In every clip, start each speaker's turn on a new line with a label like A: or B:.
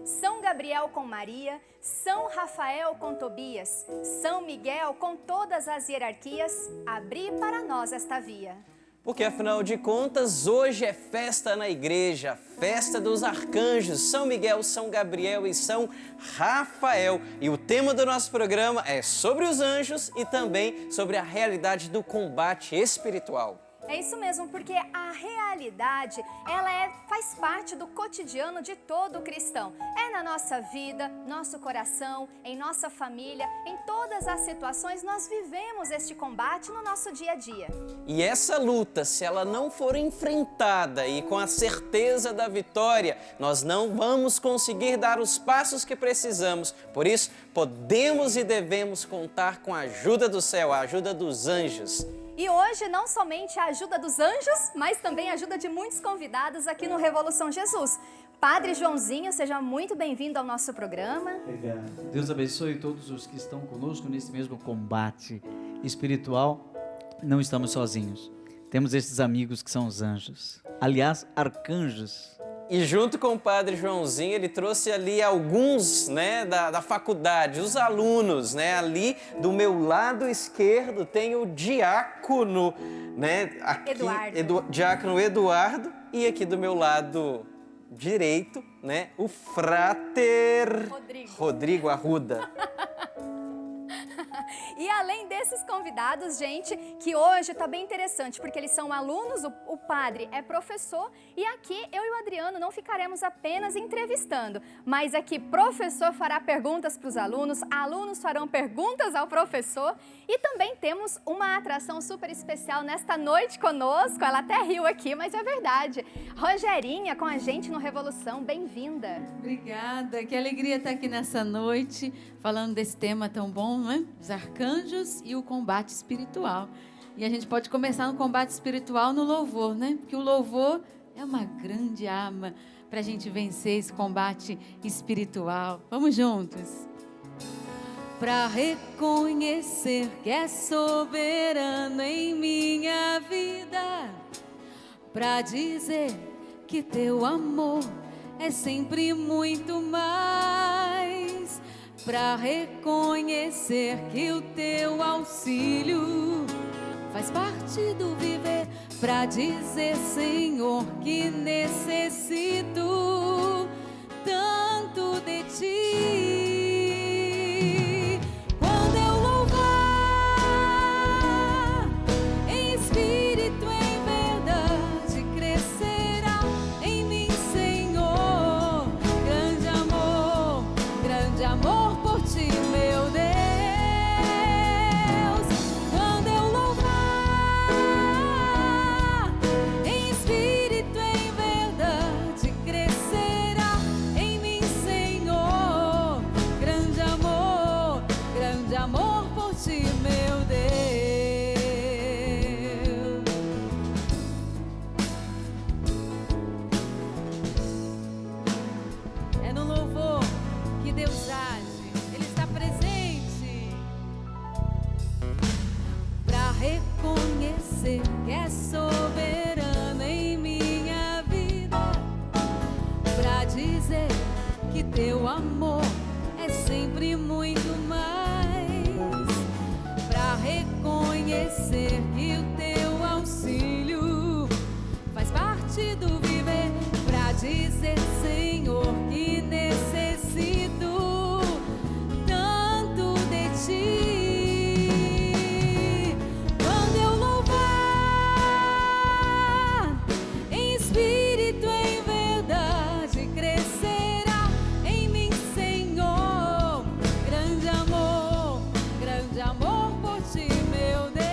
A: São Gabriel com Maria, São Rafael com Tobias, São Miguel com todas as hierarquias, abri para nós esta via.
B: Porque afinal de contas, hoje é festa na igreja, festa dos arcanjos, São Miguel, São Gabriel e São Rafael. E o tema do nosso programa é sobre os anjos e também sobre a realidade do combate espiritual.
A: É isso mesmo, porque a realidade, faz parte do cotidiano de todo cristão. É na nossa vida, nosso coração, em nossa família, em todas as situações nós vivemos este combate no nosso dia a dia.
B: E essa luta, se ela não for enfrentada e com a certeza da vitória, nós não vamos conseguir dar os passos que precisamos. Por isso, podemos e devemos contar com a ajuda do céu, a ajuda dos anjos.
A: E hoje não somente a ajuda dos anjos, mas também a ajuda de muitos convidados aqui no Revolução Jesus. Padre Joãozinho, seja muito bem-vindo ao nosso programa.
C: Obrigado. Deus abençoe todos os que estão conosco nesse mesmo combate espiritual. Não estamos sozinhos. Temos esses amigos que são os anjos. Aliás, arcanjos.
B: E junto com o Padre Joãozinho, ele trouxe ali alguns, da faculdade, os alunos, Ali do meu lado esquerdo tem o diácono, aqui,
A: Eduardo.
B: Diácono Eduardo, e aqui do meu lado direito, o fráter Rodrigo Arruda.
A: E além desses convidados, gente, que hoje está bem interessante, porque eles são alunos, o padre é professor, e aqui eu e o Adriano não ficaremos apenas entrevistando, mas aqui professor fará perguntas para os alunos farão perguntas ao professor, e também temos uma atração super especial nesta noite conosco, ela até riu aqui, mas é verdade. Rogerinha com a gente no Revolução, bem-vinda.
D: Obrigada, que alegria estar aqui nessa noite, falando desse tema tão bom, né? Os arcanjos e o combate espiritual. E a gente pode começar no combate espiritual no louvor, né? Porque o louvor é uma grande arma para a gente vencer esse combate espiritual. Vamos juntos. Para reconhecer que é soberano em minha vida, para dizer que teu amor é sempre muito mais, para reconhecer que o teu auxílio faz parte do viver, para dizer, Senhor, que necessito tanto de ti. Quando eu louvar em espírito, em verdade, crescerá em mim, Senhor, grande amor por ti, meu Deus. Quando eu louvar em espírito, em verdade, crescerá em mim, Senhor, grande amor por ti, meu Deus. É no louvor que Deus age, Ele está presente. Para reconhecer que é soberano em minha vida, para dizer que teu amor é sempre muito mais, para reconhecer que o teu auxílio faz parte do viver, para dizer, Senhor, que necessito tanto de ti. Quando eu louvar em espírito, em verdade, crescerá em mim, Senhor, grande amor por ti, meu Deus.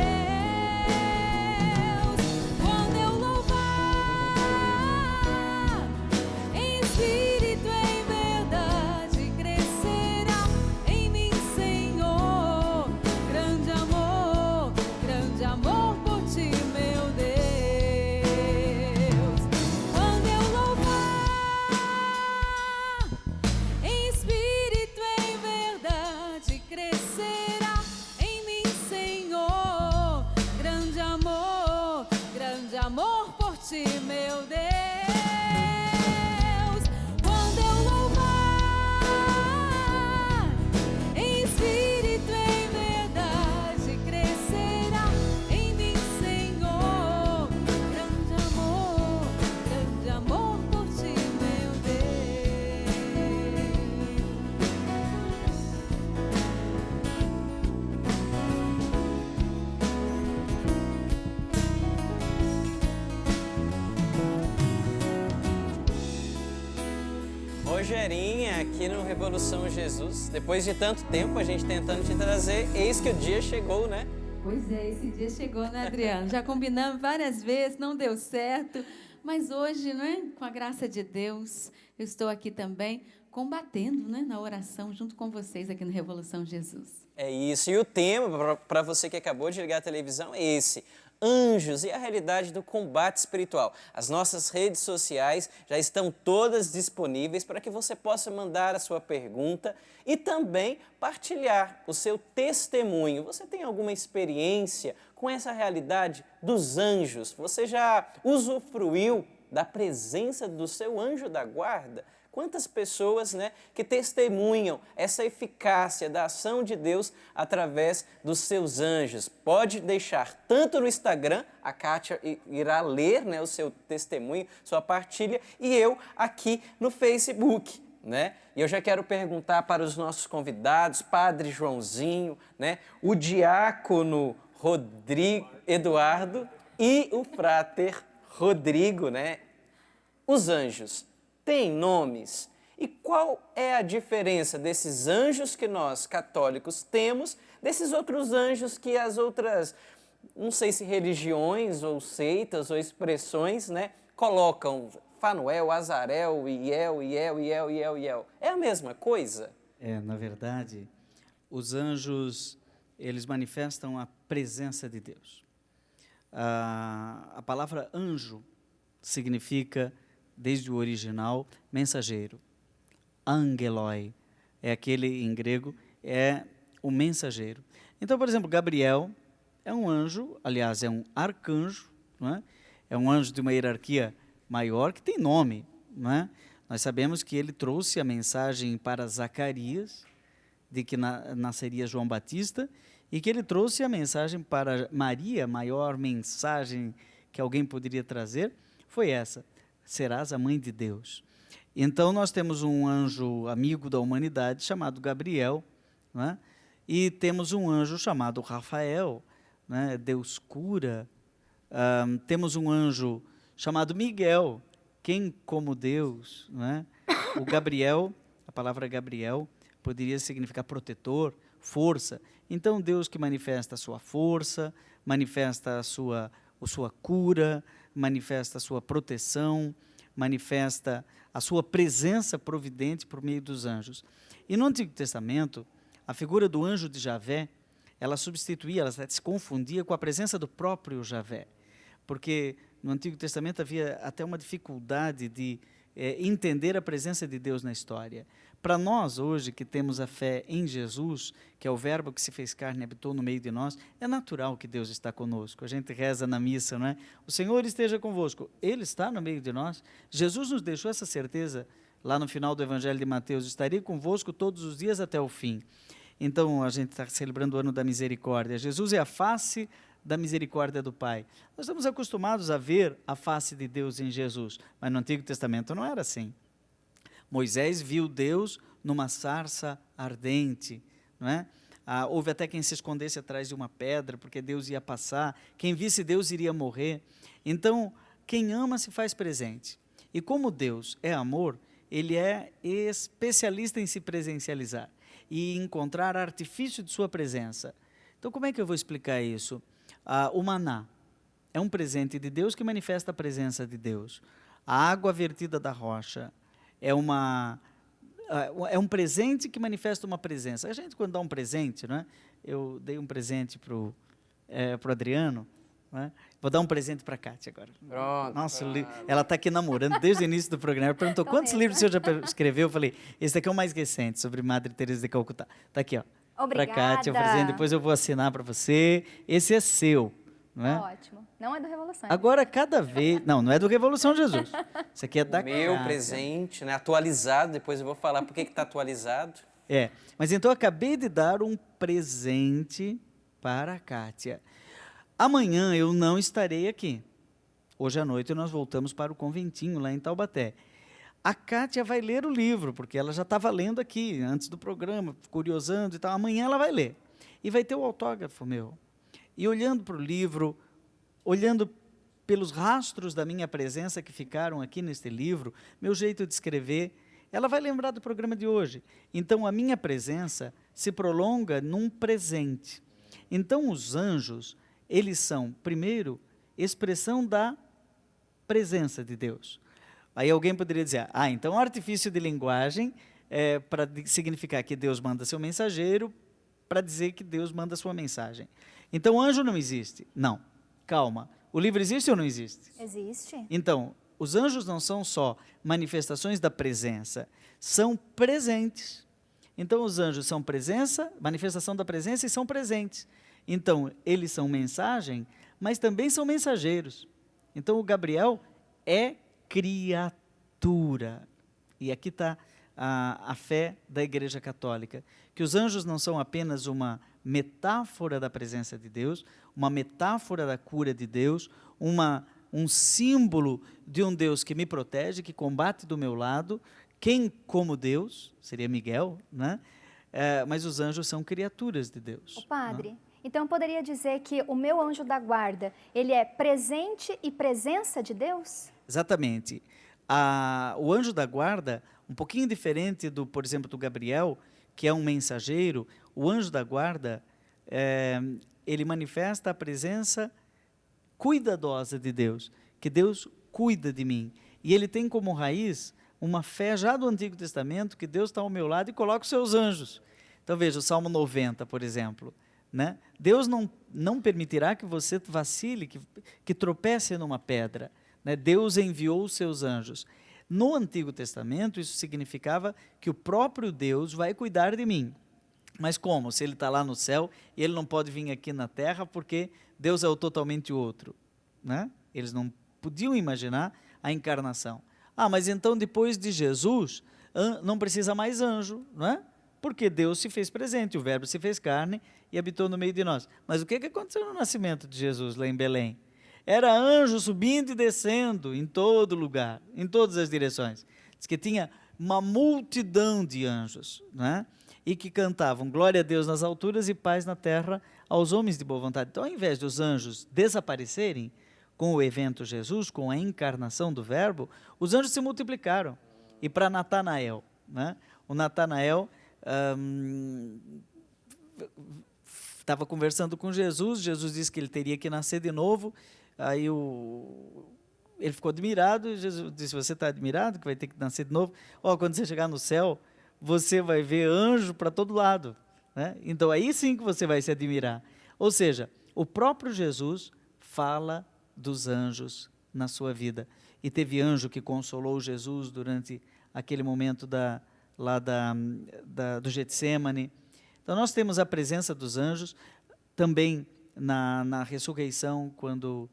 B: Rogerinha aqui no Revolução Jesus. Depois de tanto tempo a gente tentando te trazer, eis que o dia chegou, né?
D: Pois é, esse dia chegou, né, Adriano? Já combinamos várias vezes, não deu certo, mas hoje, não é? Com a graça de Deus, eu estou aqui também combatendo, né, na oração junto com vocês aqui no Revolução Jesus.
B: É isso. E o tema, para você que acabou de ligar a televisão, é esse: anjos e a realidade do combate espiritual. As nossas redes sociais já estão todas disponíveis para que você possa mandar a sua pergunta e também partilhar o seu testemunho. Você tem alguma experiência com essa realidade dos anjos? Você já usufruiu da presença do seu anjo da guarda? Quantas pessoas, né, que testemunham essa eficácia da ação de Deus através dos seus anjos? Pode deixar tanto no Instagram, a Kátia irá ler, né, o seu testemunho, sua partilha, e eu aqui no Facebook, né? E eu já quero perguntar para os nossos convidados, Padre Joãozinho, né, o diácono Rodrigo Eduardo e o fráter Rodrigo, né? Os anjos têm nomes? E qual é a diferença desses anjos que nós, católicos, temos, desses outros anjos que as outras, não sei se religiões ou seitas ou expressões, né, colocam? Fanuel, Azarel, Iel. É a mesma coisa?
C: Na verdade, os anjos, eles manifestam a presença de Deus. A palavra anjo significa, desde o original, mensageiro. Angeloi é aquele, em grego, é o mensageiro. Então, por exemplo, Gabriel é um anjo, aliás, é um arcanjo, não é? É um anjo de uma hierarquia maior que tem nome, não é? Nós sabemos que ele trouxe a mensagem para Zacarias, de que nasceria João Batista, e que ele trouxe a mensagem para Maria, a maior mensagem que alguém poderia trazer, foi essa: serás a mãe de Deus. Então, nós temos um anjo amigo da humanidade chamado Gabriel, não é? E temos um anjo chamado Rafael, né? Deus cura. Temos um anjo chamado Miguel, quem como Deus, não é? O Gabriel, a palavra Gabriel, poderia significar protetor, força. Então, Deus que manifesta a sua força, manifesta a sua cura, manifesta a sua proteção, manifesta a sua presença providente por meio dos anjos. E no Antigo Testamento, a figura do anjo de Javé, ela substituía, ela se confundia com a presença do próprio Javé, porque no Antigo Testamento havia até uma dificuldade de entender a presença de Deus na história. Para nós, hoje, que temos a fé em Jesus, que é o verbo que se fez carne e habitou no meio de nós, é natural que Deus está conosco. A gente reza na missa, não é? O Senhor esteja convosco. Ele está no meio de nós. Jesus nos deixou essa certeza lá no final do Evangelho de Mateus: estarei convosco todos os dias até o fim. Então, a gente está celebrando o ano da misericórdia. Jesus é a face da misericórdia do Pai. Nós estamos acostumados a ver a face de Deus em Jesus, mas no Antigo Testamento não era assim. Moisés viu Deus numa sarça ardente, não é? Houve até quem se escondesse atrás de uma pedra, porque Deus ia passar. Quem visse Deus iria morrer. Então, quem ama se faz presente. E como Deus é amor, Ele é especialista em se presencializar e encontrar artifício de sua presença. Então, como é que eu vou explicar isso? O maná é um presente de Deus que manifesta a presença de Deus. A água vertida da rocha é um presente que manifesta uma presença. A gente, quando dá um presente, não é? Eu dei um presente para o Adriano, não é? Vou dar um presente para a Kátia agora.
B: Pronto.
C: Nossa, ela está aqui namorando desde o início do programa. Ela perguntou quantos livros você já escreveu. Eu falei, esse daqui é o mais recente, sobre Madre Teresa de Calcutá. Está aqui, ó.
A: Obrigada.
C: Para a Kátia, depois eu vou assinar para você. Esse é seu, não é?
A: Ótimo. Não é do Revolução.
C: Agora, cada vez... Não é do Revolução Jesus. Isso aqui é da
B: Meu
C: Kátia.
B: presente, né? Atualizado, depois eu vou falar por que está atualizado.
C: Mas então eu acabei de dar um presente para a Kátia. Amanhã eu não estarei aqui. Hoje à noite nós voltamos para o conventinho lá em Taubaté. A Kátia vai ler o livro, porque ela já estava lendo aqui, antes do programa, curiosando e tal. Amanhã ela vai ler. E vai ter o autógrafo meu. E olhando para o livro, olhando pelos rastros da minha presença que ficaram aqui neste livro, meu jeito de escrever ela vai lembrar do programa de hoje. Então, a minha presença se prolonga num presente. Então, os anjos, eles são, primeiro, expressão da presença de Deus. Aí alguém poderia dizer, então artifício de linguagem é para significar que Deus manda seu mensageiro, para dizer que Deus manda sua mensagem. Então, anjo não existe. Não, calma. O livro existe ou não existe?
A: Existe.
C: Então, os anjos não são só manifestações da presença, são presentes. Então, os anjos são presença, manifestação da presença e são presentes. Então, eles são mensagem, mas também são mensageiros. Então, o Gabriel é criatura. E aqui está a fé da Igreja Católica, que os anjos não são apenas uma metáfora da presença de Deus, uma metáfora da cura de Deus, um símbolo de um Deus que me protege, que combate do meu lado. Quem como Deus? Seria Miguel, né? Mas os anjos são criaturas de Deus.
A: O padre, então eu poderia dizer que o meu anjo da guarda, ele é presente e presença de Deus?
C: Exatamente. O anjo da guarda, um pouquinho diferente do, por exemplo, do Gabriel, que é um mensageiro, o anjo da guarda, ele manifesta a presença cuidadosa de Deus, que Deus cuida de mim. E ele tem como raiz uma fé já do Antigo Testamento, que Deus está ao meu lado e coloca os seus anjos. Então veja, o Salmo 90, por exemplo, né? Deus não permitirá que você vacile, que tropece numa pedra, né? Deus enviou os seus anjos. No Antigo Testamento, isso significava que o próprio Deus vai cuidar de mim. Mas como? Se ele está lá no céu e ele não pode vir aqui na terra porque Deus é o totalmente outro, né? Eles não podiam imaginar a encarnação. Mas então depois de Jesus, não precisa mais anjo, não é? Porque Deus se fez presente, o Verbo se fez carne e habitou no meio de nós. Mas o que aconteceu no nascimento de Jesus lá em Belém? Era anjo subindo e descendo em todo lugar, em todas as direções. Diz que tinha uma multidão de anjos, né? E que cantavam glória a Deus nas alturas e paz na terra aos homens de boa vontade. Então, ao invés dos anjos desaparecerem com o evento Jesus, com a encarnação do Verbo, os anjos se multiplicaram. E para Natanael, né? O Natanael estava conversando com Jesus, Jesus disse que ele teria que nascer de novo. Aí ele ficou admirado, Jesus disse, você está admirado que vai ter que nascer de novo? Quando você chegar no céu, você vai ver anjo para todo lado, né? Então aí sim que você vai se admirar. Ou seja, o próprio Jesus fala dos anjos na sua vida. E teve anjo que consolou Jesus durante aquele momento do Getsemane. Então nós temos a presença dos anjos, também na ressurreição, quando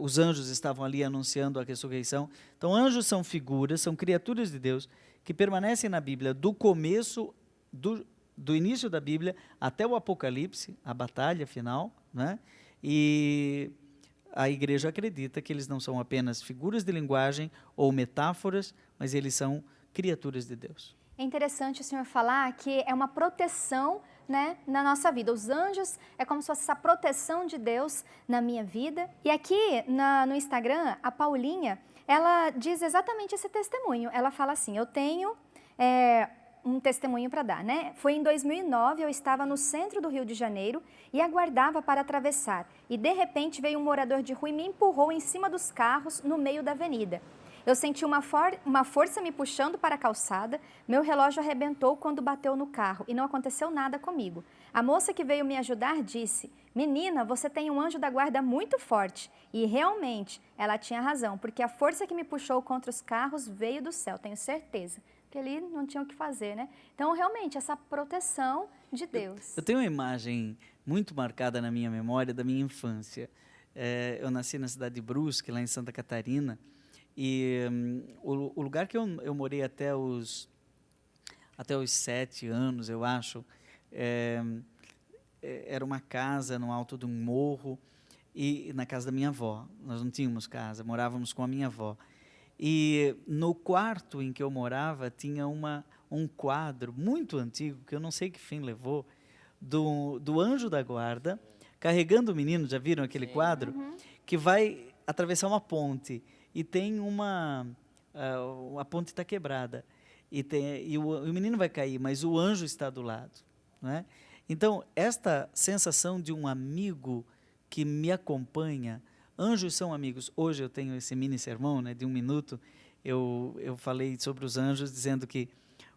C: os anjos estavam ali anunciando a ressurreição. Então, anjos são figuras, são criaturas de Deus que permanecem na Bíblia do começo, do início da Bíblia até o Apocalipse, a batalha final, né? E a igreja acredita que eles não são apenas figuras de linguagem ou metáforas, mas eles são criaturas de Deus.
A: É interessante o senhor falar que é uma proteção, né, na nossa vida. Os anjos é como se fosse essa proteção de Deus na minha vida. E aqui no Instagram, a Paulinha, ela diz exatamente esse testemunho. Ela fala assim, eu tenho um testemunho para dar, né? Foi em 2009, eu estava no centro do Rio de Janeiro e aguardava para atravessar. E de repente veio um morador de rua e me empurrou em cima dos carros no meio da avenida. Eu senti uma força me puxando para a calçada, meu relógio arrebentou quando bateu no carro e não aconteceu nada comigo. A moça que veio me ajudar disse, menina, você tem um anjo da guarda muito forte. E realmente, ela tinha razão, porque a força que me puxou contra os carros veio do céu, tenho certeza. Porque ali não tinha o que fazer, né? Então, realmente, essa proteção de Deus.
C: Eu tenho uma imagem muito marcada na minha memória da minha infância. Eu nasci na cidade de Brusque, lá em Santa Catarina, e o lugar que eu morei até os 7 anos, eu acho, era uma casa no alto de um morro, e na casa da minha avó. Nós não tínhamos casa, morávamos com a minha avó. E no quarto em que eu morava, tinha um quadro muito antigo, que eu não sei que fim levou, do anjo da guarda, carregando o menino, já viram aquele quadro? Uhum. Que vai atravessar uma ponte. E tem a ponte está quebrada. e o menino vai cair, mas o anjo está do lado, não é? Então, esta sensação de um amigo que me acompanha, anjos são amigos. Hoje eu tenho esse mini sermão, né, de 1 minuto, eu falei sobre os anjos, dizendo que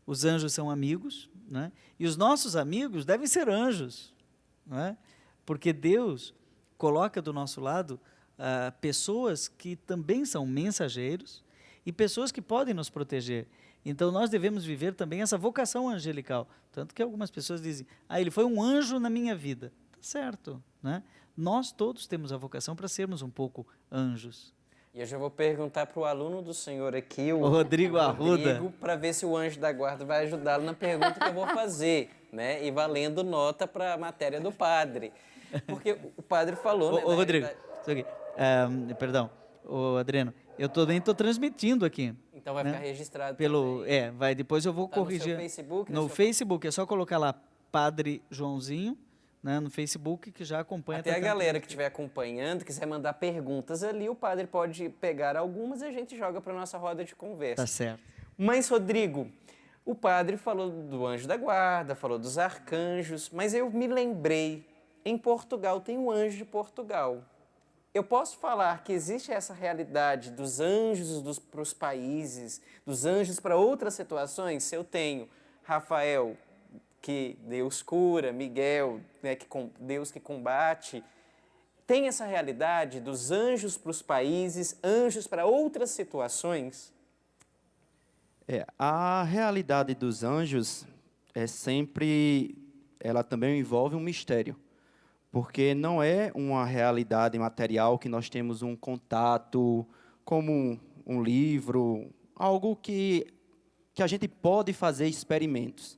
C: os anjos são amigos, né, e os nossos amigos devem ser anjos, não é? Porque Deus coloca do nosso lado pessoas que também são mensageiros e pessoas que podem nos proteger. Então, nós devemos viver também essa vocação angelical. Tanto que algumas pessoas dizem, ele foi um anjo na minha vida. Tá certo, né? Nós todos temos a vocação para sermos um pouco anjos.
B: E eu já vou perguntar para o aluno do senhor aqui,
C: O Rodrigo Arruda,
B: para ver se o anjo da guarda vai ajudá-lo na pergunta que eu vou fazer, né? E valendo nota para a matéria do padre. Porque o padre falou, né?
C: Rodrigo, isso aqui. Perdão, Adriano, eu também estou transmitindo aqui.
B: Então vai
C: né?
B: ficar registrado
C: vai, depois eu vou corrigir.
B: No seu Facebook?
C: No Facebook, é só colocar lá Padre Joãozinho, né, no Facebook, que já acompanha.
B: Até a galera que estiver acompanhando, quiser mandar perguntas ali, o padre pode pegar algumas e a gente joga para nossa roda de conversa.
C: Tá certo.
B: Mas, Rodrigo, o padre falou do anjo da guarda, falou dos arcanjos, mas eu me lembrei, em Portugal tem o anjo de Portugal. Eu posso falar que existe essa realidade dos anjos para os países, dos anjos para outras situações? Se eu tenho Rafael, que Deus cura, Miguel, né, Deus que combate, tem essa realidade dos anjos para os países, anjos para outras situações?
E: A realidade dos anjos ela também envolve um mistério. Porque não é uma realidade material que nós temos um contato, como um livro, algo que a gente pode fazer experimentos,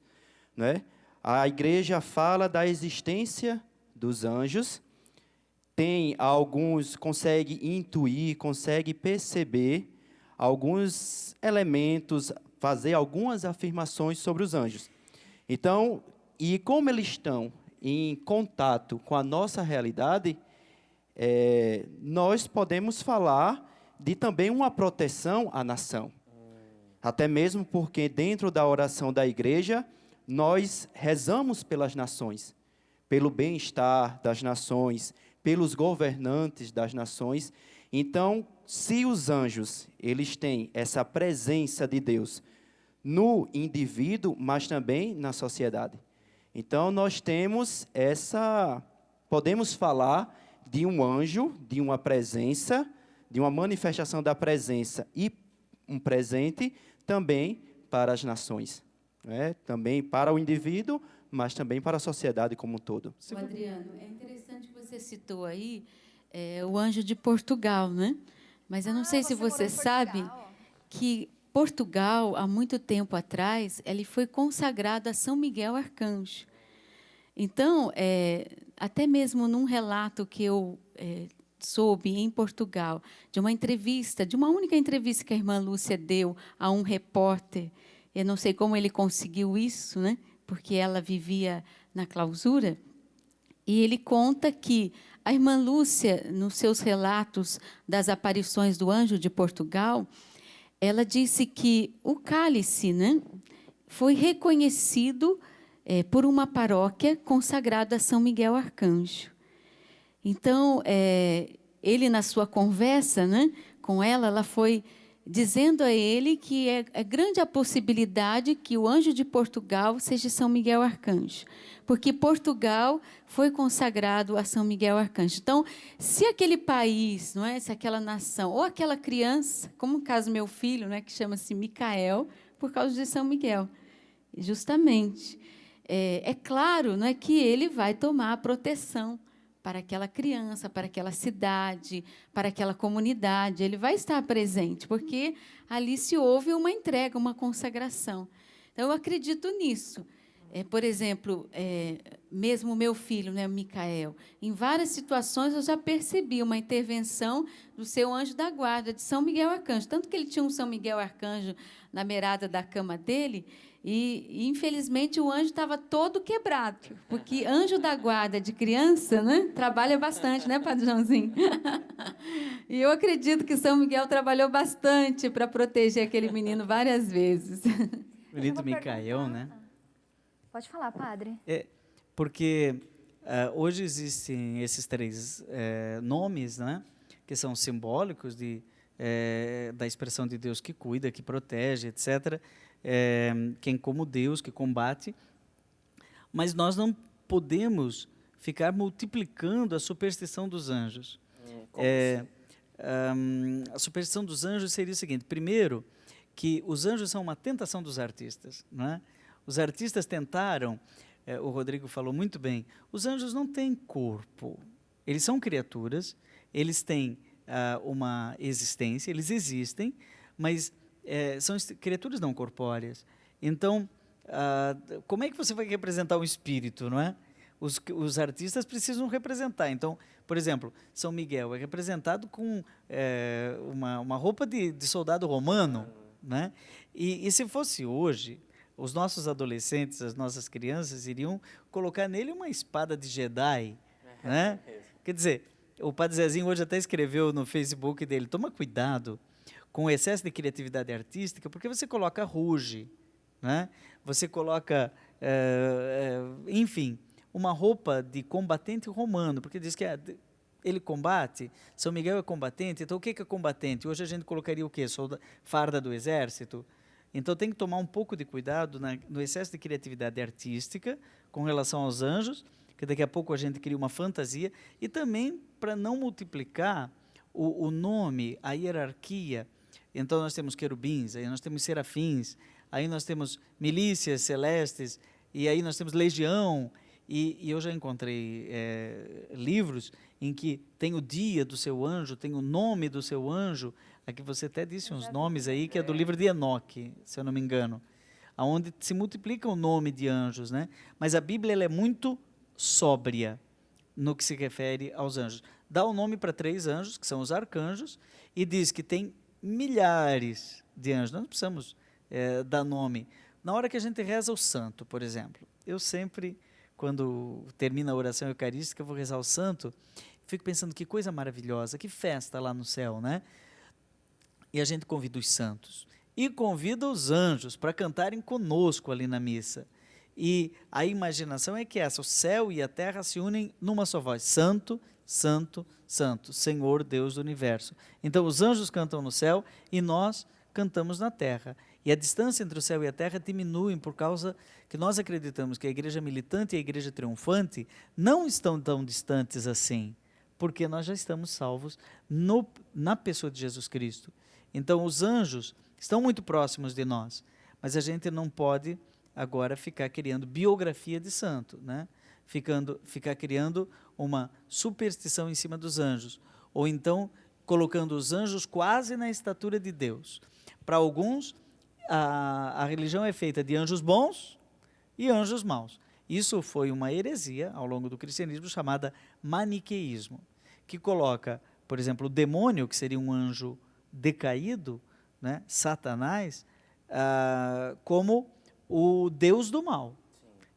E: né? A igreja fala da existência dos anjos, tem alguns, consegue intuir, consegue perceber alguns elementos, fazer algumas afirmações sobre os anjos. Então, e como eles estão em contato com a nossa realidade, nós podemos falar de também uma proteção à nação. Até mesmo porque dentro da oração da igreja, nós rezamos pelas nações, pelo bem-estar das nações, pelos governantes das nações. Então, se os anjos, eles têm essa presença de Deus no indivíduo, mas também na sociedade. Então, nós temos podemos falar de um anjo, de uma presença, de uma manifestação da presença e um presente também para as nações, né? Também para o indivíduo, mas também para a sociedade como um todo.
D: Adriano, é interessante que você citou aí o anjo de Portugal, né? Mas eu não sei se você sabe que Portugal, há muito tempo atrás, ele foi consagrado a São Miguel Arcanjo. Então, até mesmo num relato que eu soube em Portugal, de uma única entrevista que a irmã Lúcia deu a um repórter, eu não sei como ele conseguiu isso, né? Porque ela vivia na clausura, e ele conta que a irmã Lúcia, nos seus relatos das aparições do anjo de Portugal, ela disse que o cálice, né, foi reconhecido por uma paróquia consagrada a São Miguel Arcanjo. Então, ele, na sua conversa, né, com ela foi dizendo a ele que é grande a possibilidade que o anjo de Portugal seja São Miguel Arcanjo, porque Portugal foi consagrado a São Miguel Arcanjo. Então, se aquele país, não é, se aquela nação, ou aquela criança, como no caso do meu filho, né, que chama-se Micael, por causa de São Miguel, justamente, é claro, não é, que ele vai tomar a proteção para aquela criança, para aquela cidade, para aquela comunidade. Ele vai estar presente, porque ali se houve uma entrega, uma consagração. Então, eu acredito nisso. Por exemplo, mesmo o meu filho, né, Micael, em várias situações eu já percebi uma intervenção do seu anjo da guarda, de São Miguel Arcanjo. Tanto que ele tinha um São Miguel Arcanjo na beirada da cama dele, e infelizmente, o anjo estava todo quebrado, porque anjo da guarda de criança, né, trabalha bastante, né, Padre Joãozinho? E eu acredito que São Miguel trabalhou bastante para proteger aquele menino várias vezes.
C: Bonito
A: vou
C: Micael,
A: perguntar.
C: né?
A: Pode falar, padre.
C: Porque hoje existem esses três nomes, né, que são simbólicos da expressão de Deus que cuida, que protege, etc. Quem como Deus, que combate. Mas nós não podemos ficar multiplicando a superstição dos anjos. A superstição dos anjos seria o seguinte: primeiro, que os anjos são uma tentação dos artistas, não é? Os artistas tentaram, o Rodrigo falou muito bem, os anjos não têm corpo, eles são criaturas, eles têm uma existência, eles existem, mas são criaturas não corpóreas. Então, como é que você vai representar um espírito, não é? Os artistas precisam representar. Então, por exemplo, São Miguel é representado com uma roupa de soldado romano, né? E se fosse hoje, os nossos adolescentes, as nossas crianças iriam colocar nele uma espada de Jedi, né? Quer dizer, o Padre Zezinho hoje até escreveu no Facebook dele: toma cuidado com o excesso de criatividade artística, porque você coloca ruge, né? Você coloca, enfim, uma roupa de combatente romano, porque diz que ele combate, São Miguel é combatente, então o que é combatente? Hoje a gente colocaria o quê? Farda do exército? Então tem que tomar um pouco de cuidado no excesso de criatividade artística com relação aos anjos, que daqui a pouco a gente cria uma fantasia, e também para não multiplicar o nome, a hierarquia. Então nós temos querubins, aí nós temos serafins, aí nós temos milícias celestes, e aí nós temos legião, e eu já encontrei livros em que tem o dia do seu anjo, tem o nome do seu anjo. Aqui você até disse uns nomes aí, que é do livro de Enoque, se eu não me engano, onde se multiplica o nome de anjos, né? Mas a Bíblia ela é muito sóbria no que se refere aos anjos. Dá o nome para 3 anjos, que são os arcanjos, e diz que tem milhares de anjos. Nós não precisamos dar nome. Na hora que a gente reza o santo, por exemplo, eu sempre, quando termina a oração eucarística, eu vou rezar o santo, fico pensando que coisa maravilhosa, que festa lá no céu, né? E a gente convida os santos e convida os anjos para cantarem conosco ali na missa. E a imaginação é que o céu e a terra se unem numa só voz: Santo, Santo, Santo, Senhor Deus do Universo. Então os anjos cantam no céu e nós cantamos na terra. E a distância entre o céu e a terra diminui por causa que nós acreditamos que a igreja militante e a igreja triunfante não estão tão distantes assim, porque nós já estamos salvos na pessoa de Jesus Cristo. Então os anjos estão muito próximos de nós, mas a gente não pode agora ficar criando biografia de santo, né? Ficar criando uma superstição em cima dos anjos, ou então colocando os anjos quase na estatura de Deus. Para alguns, a religião é feita de anjos bons e anjos maus. Isso foi uma heresia ao longo do cristianismo chamada maniqueísmo, que coloca, por exemplo, o demônio, que seria um anjo decaído, né, Satanás, como o Deus do mal.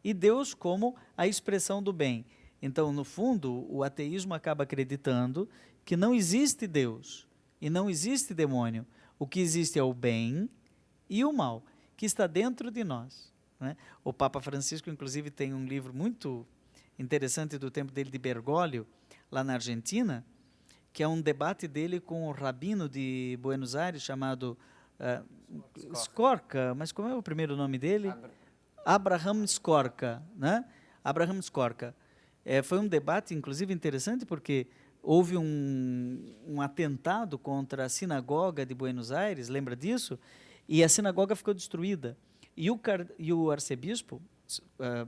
C: E Deus como a expressão do bem. Então, no fundo, o ateísmo acaba acreditando que não existe Deus e não existe demônio. O que existe é o bem e o mal, que está dentro de nós, né? O Papa Francisco, inclusive, tem um livro muito interessante do tempo dele, de Bergoglio, lá na Argentina, que é um debate dele com o rabino de Buenos Aires, chamado Skorka, mas como é o primeiro nome dele? Abraham Skorka, né? Abraham Skorka. Foi um debate, inclusive, interessante, porque houve um atentado contra a sinagoga de Buenos Aires, lembra disso? E a sinagoga ficou destruída. E o arcebispo,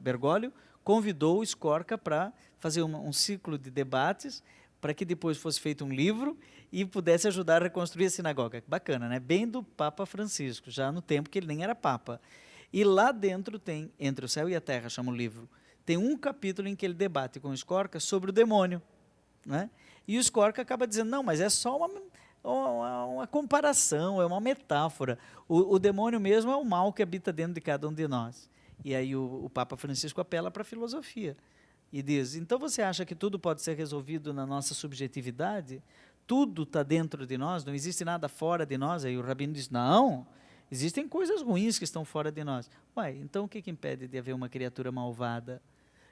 C: Bergoglio, convidou o Skorka para fazer um ciclo de debates, para que depois fosse feito um livro e pudesse ajudar a reconstruir a sinagoga. Bacana, né? Bem do Papa Francisco, já no tempo que ele nem era Papa. E lá dentro tem, Entre o Céu e a Terra, chama o livro, tem um capítulo em que ele debate com o Skorka sobre o demônio, né? E o Skorka acaba dizendo: não, mas é só uma comparação, é uma metáfora. O demônio mesmo é o mal que habita dentro de cada um de nós. E aí o Papa Francisco apela para a filosofia e diz: então você acha que tudo pode ser resolvido na nossa subjetividade? Tudo está dentro de nós, não existe nada fora de nós? Aí o rabino diz: não, Existem coisas ruins que estão fora de nós. Uai, então o que impede de haver uma criatura malvada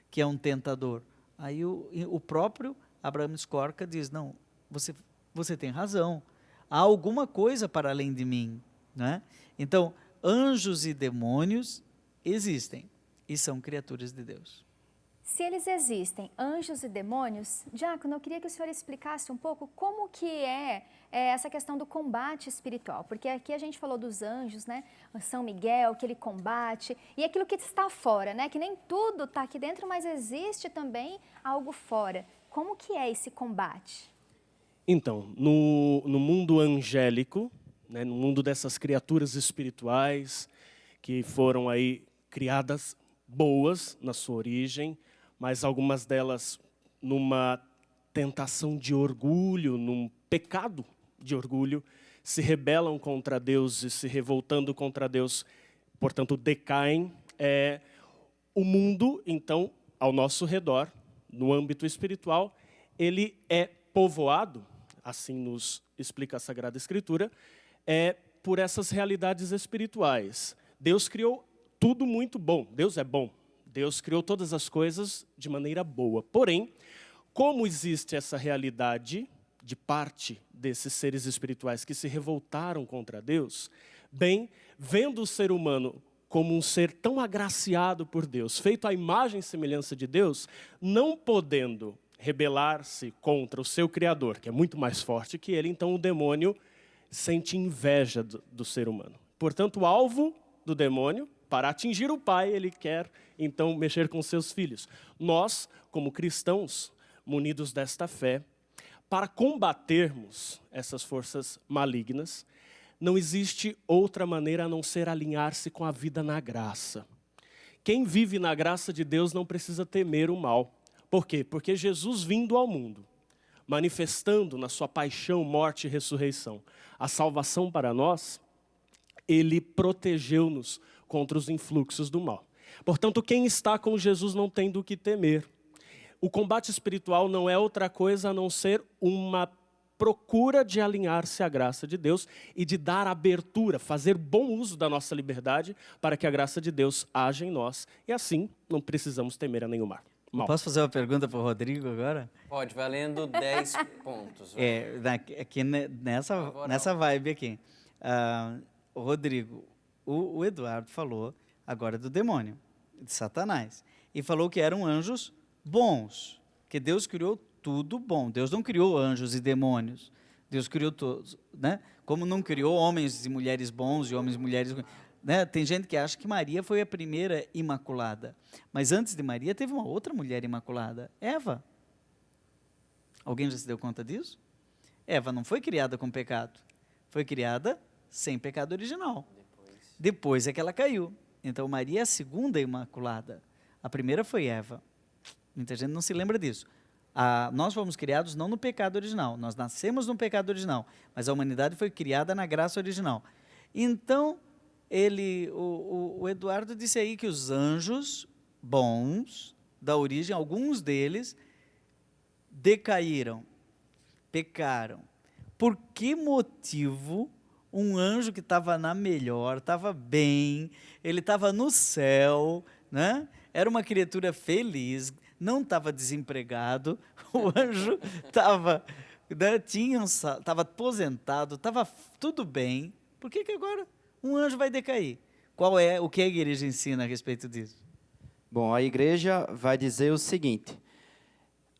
C: que é um tentador? Aí o próprio Abraham Skorka diz, não, você tem razão. Há alguma coisa para além de mim, né? Então, anjos e demônios existem e são criaturas de Deus.
A: Se eles existem, anjos e demônios, Diácono, eu queria que o senhor explicasse um pouco como que é essa questão do combate espiritual, porque aqui a gente falou dos anjos, né? São Miguel, que ele combate, e aquilo que está fora, né? Que nem tudo está aqui dentro, mas existe também algo fora. Como que é esse combate?
F: Então, no mundo angélico, né, no mundo dessas criaturas espirituais que foram aí criadas boas na sua origem, mas algumas delas numa tentação de orgulho, num pecado de orgulho, se rebelam contra Deus e se revoltando contra Deus, portanto decaem. O mundo, então, ao nosso redor, no âmbito espiritual, ele é povoado, assim nos explica a Sagrada Escritura, por essas realidades espirituais. Deus criou tudo muito bom, Deus é bom. Deus criou todas as coisas de maneira boa. Porém, como existe essa realidade de parte desses seres espirituais que se revoltaram contra Deus, bem, vendo o ser humano como um ser tão agraciado por Deus, feito à imagem e semelhança de Deus, não podendo rebelar-se contra o seu Criador, que é muito mais forte que ele, então o demônio sente inveja do ser humano. Portanto, o alvo do demônio, para atingir o pai, ele quer, então, mexer com seus filhos. Nós, como cristãos, munidos desta fé, para combatermos essas forças malignas, não existe outra maneira a não ser alinhar-se com a vida na graça. Quem vive na graça de Deus não precisa temer o mal. Por quê? Porque Jesus vindo ao mundo, manifestando na sua paixão, morte e ressurreição a salvação para nós, ele protegeu-nos contra os influxos do mal. Portanto, quem está com Jesus não tem do que temer. O combate espiritual não é outra coisa a não ser uma procura de alinhar-se à graça de Deus e de dar abertura, fazer bom uso da nossa liberdade para que a graça de Deus haja em nós. E assim, não precisamos temer a nenhum mal.
C: Posso fazer uma pergunta para o Rodrigo agora?
B: Pode, valendo 10 pontos.
C: Aqui nessa vibe aqui. Rodrigo, o Eduardo falou agora do demônio, de Satanás, e falou que eram anjos bons, que Deus criou tudo bom. Deus não criou anjos e demônios, Deus criou todos, né? Como não criou homens e mulheres bons e homens e mulheres, né? Tem gente que acha que Maria foi a primeira imaculada, mas antes de Maria teve uma outra mulher imaculada, Eva. Alguém já se deu conta disso? Eva não foi criada com pecado, foi criada sem pecado original. Depois é que ela caiu. Então Maria é a segunda imaculada. A primeira foi Eva. Muita gente não se lembra disso. Nós fomos criados não no pecado original, nós nascemos no pecado original, mas a humanidade foi criada na graça original. Então, o Eduardo disse aí que os anjos bons da origem, alguns deles, decaíram, pecaram. Por que motivo um anjo que estava na melhor, estava bem, ele estava no céu, né? Era uma criatura feliz, não estava desempregado, o anjo estava, né, estava aposentado, estava tudo bem. Por que agora um anjo vai decair? O que a igreja ensina a respeito disso?
E: Bom, a igreja vai dizer o seguinte,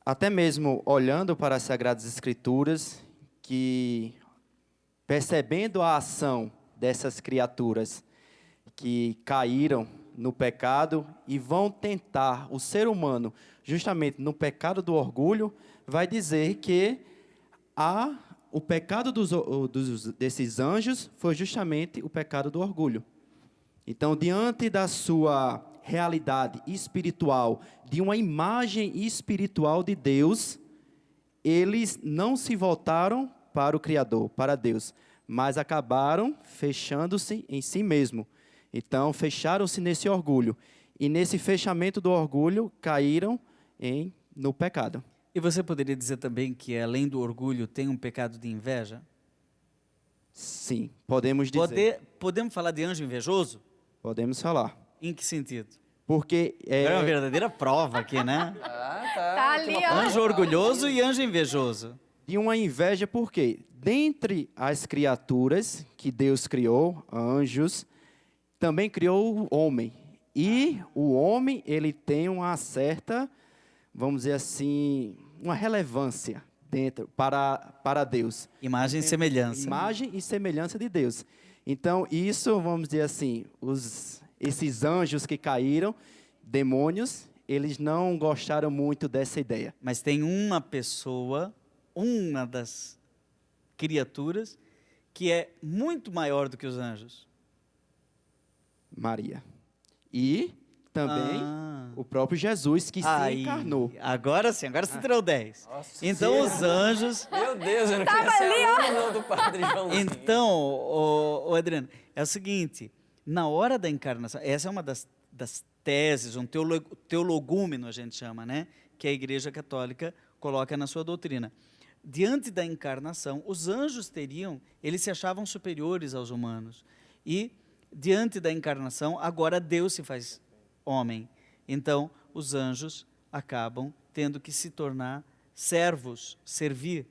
E: até mesmo olhando para as Sagradas Escrituras, que percebendo a ação dessas criaturas que caíram no pecado e vão tentar o ser humano, justamente no pecado do orgulho, vai dizer que o pecado desses anjos foi justamente o pecado do orgulho. Então, diante da sua realidade espiritual, de uma imagem espiritual de Deus, eles não se voltaram para o Criador, para Deus, mas acabaram fechando-se em si mesmo. Então, fecharam-se nesse orgulho. E nesse fechamento do orgulho, caíram no pecado.
C: E você poderia dizer também que, além do orgulho, tem um pecado de inveja?
E: Sim, podemos dizer.
C: Podemos falar de anjo invejoso?
E: Podemos falar.
C: Em que sentido?
E: Porque
C: É uma verdadeira prova aqui, né?
A: Tá ali, ó.
C: Anjo orgulhoso e anjo invejoso.
E: de uma inveja, porque dentre as criaturas que Deus criou, anjos, também criou o homem. E o homem, ele tem uma certa, vamos dizer assim, uma relevância dentro para Deus.
C: Imagem e semelhança.
E: Imagem e semelhança de Deus. Então, isso, vamos dizer assim, esses anjos que caíram, demônios, eles não gostaram muito dessa ideia.
C: Mas tem uma pessoa, uma das criaturas, que é muito maior do que os anjos.
E: Maria. E também
C: Ah.
E: o próprio Jesus que se
C: Aí,
E: encarnou.
C: agora sim, agora você tirou 10.
B: Nossa,
C: Então
B: sim.
C: os anjos...
B: Meu Deus, eu não
A: Tava
B: queria ser
A: ali, ó.
B: aluno não do Padre Joãozinho.
C: Então, o Adriano, é o seguinte, na hora da encarnação, essa é uma das teses, um teologúmeno a gente chama, né? Que a Igreja Católica coloca na sua doutrina. Diante da encarnação, os anjos eles se achavam superiores aos humanos. E, diante da encarnação, agora Deus se faz homem. Então, os anjos acabam tendo que se tornar servos, servir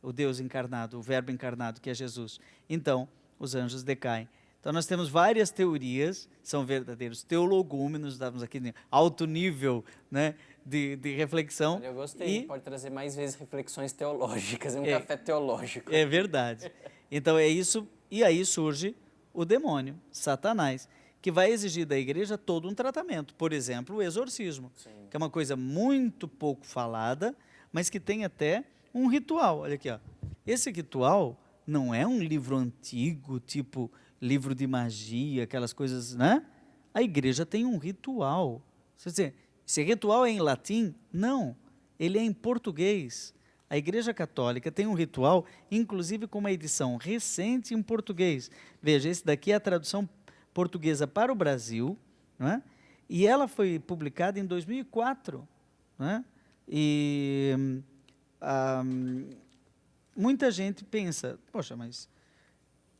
C: o Deus encarnado, o Verbo encarnado, que é Jesus. Então, os anjos decaem. Então, nós temos várias teorias, são verdadeiros teologúmenos, estamos aqui em alto nível, né, de reflexão.
B: Eu gostei,
C: E
B: pode trazer mais vezes reflexões teológicas, um
C: É.
B: café teológico.
C: é verdade. Então, é isso, e aí surge o demônio, Satanás, que vai exigir da igreja todo um tratamento. Por exemplo, o exorcismo, que é uma coisa muito pouco falada, mas que tem até um ritual. Olha aqui, ó. Esse ritual não é um livro antigo, tipo livro de magia, aquelas coisas, né? A igreja tem um ritual. Você diz, esse ritual é em latim? Não, ele é em português. A Igreja Católica tem um ritual, inclusive com uma edição recente em português. Veja, esse daqui é a tradução portuguesa para o Brasil, não é? E ela foi publicada em 2004. Não é? E muita gente pensa, poxa, mas